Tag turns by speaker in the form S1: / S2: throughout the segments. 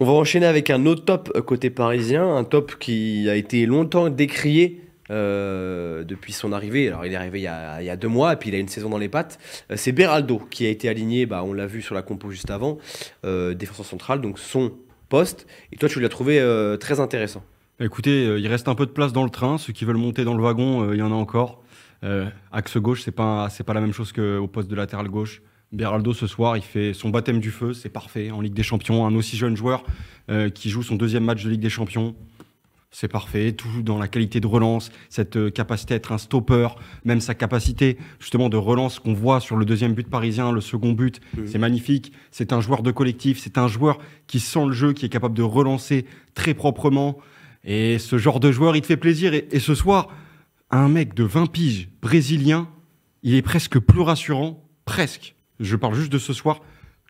S1: On va enchaîner avec un autre top côté parisien, un top qui a été longtemps décrié depuis son arrivée. Alors il est arrivé il y a 2 mois et puis il a une saison dans les pattes. C'est Beraldo qui a été aligné, on l'a vu sur la compo juste avant, défenseur central, donc son poste. Et toi tu l'as trouvé très intéressant.
S2: Écoutez, il reste un peu de place dans le train. Ceux qui veulent monter dans le wagon, il y en a encore. Axe gauche, c'est pas la même chose qu'au poste de latéral gauche. Beraldo, ce soir, il fait son baptême du feu, c'est parfait. En Ligue des Champions, un aussi jeune joueur qui joue son 2e match de Ligue des Champions, c'est parfait. Tout dans la qualité de relance, cette capacité à être un stopper, même sa capacité justement de relance qu'on voit sur le 2e but parisien, le second but, c'est magnifique. C'est un joueur de collectif, c'est un joueur qui sent le jeu, qui est capable de relancer très proprement. Et ce genre de joueur, il te fait plaisir. Et ce soir, un mec de 20 piges brésilien, il est presque plus rassurant, presque. Je parle juste de ce soir,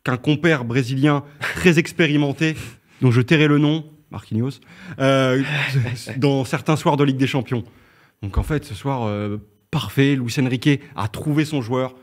S2: qu'un compère brésilien très expérimenté, dont je tairai le nom, Marquinhos, dans certains soirs de Ligue des Champions. Donc en fait, ce soir, parfait, Luis Enrique a trouvé son joueur,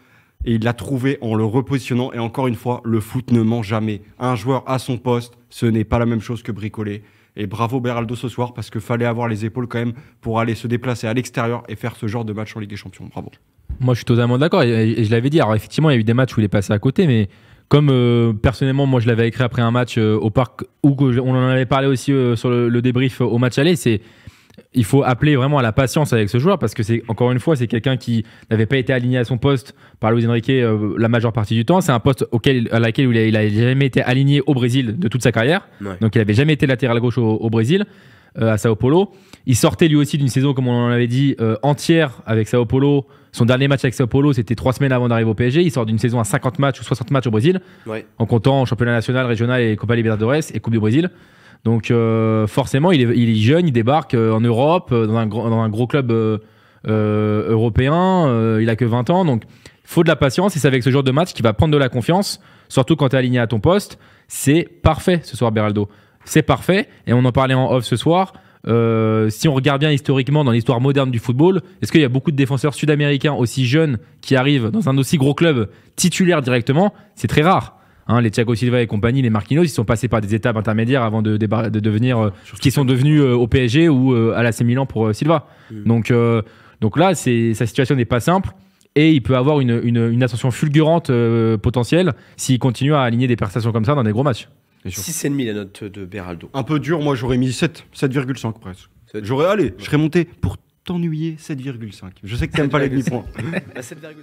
S2: et il l'a trouvé en le repositionnant. Et encore une fois, le foot ne ment jamais. Un joueur à son poste, ce n'est pas la même chose que bricoler. Et bravo Beraldo ce soir, parce qu'il fallait avoir les épaules quand même pour aller se déplacer à l'extérieur et faire ce genre de match en Ligue des Champions. Bravo.
S3: Moi, je suis totalement d'accord. Et je l'avais dit. Alors, effectivement, il y a eu des matchs où il est passé à côté. Mais comme personnellement, moi, je l'avais écrit après un match au parc, où on en avait parlé aussi sur le débrief au match aller, il faut appeler vraiment à la patience avec ce joueur, parce que encore une fois, c'est quelqu'un qui n'avait pas été aligné à son poste par Luis Enrique la majeure partie du temps. C'est un poste à laquelle il n'a jamais été aligné au Brésil de toute sa carrière. Ouais. Donc, il n'avait jamais été latéral gauche au Brésil, à Sao Paulo. Il sortait lui aussi d'une saison, comme on en avait dit, entière avec Sao Paulo. Son dernier match avec Sao Paulo, c'était 3 semaines avant d'arriver au PSG. Il sort d'une saison à 50 matchs ou 60 matchs au Brésil, en comptant championnat national, régional et Copa Libertadores et Coupe du Brésil. Donc forcément, il est jeune, il débarque en Europe, dans un gros club européen. Il a que 20 ans, donc il faut de la patience. Et c'est avec ce genre de match qu'il va prendre de la confiance, surtout quand tu es aligné à ton poste. C'est parfait ce soir, Beraldo. C'est parfait. Et on en parlait en off ce soir. Si on regarde bien historiquement dans l'histoire moderne du football, est-ce qu'il y a beaucoup de défenseurs sud-américains aussi jeunes qui arrivent dans un aussi gros club titulaire directement? C'est très rare. Les Thiago Silva et compagnie, les Marquinhos, ils sont passés par des étapes intermédiaires avant de devenir ce qu'ils sont devenus au PSG ou à l'AC Milan pour Silva. Donc là, sa situation n'est pas simple et il peut avoir une ascension fulgurante potentielle s'il continue à aligner des prestations comme ça dans des gros matchs.
S1: 6,5 la note de Beraldo.
S2: Un peu dur, moi j'aurais mis 7,5 presque. Je serais monté pour t'ennuyer 7,5. Je sais que t'aimes pas les demi-points.
S1: 7,5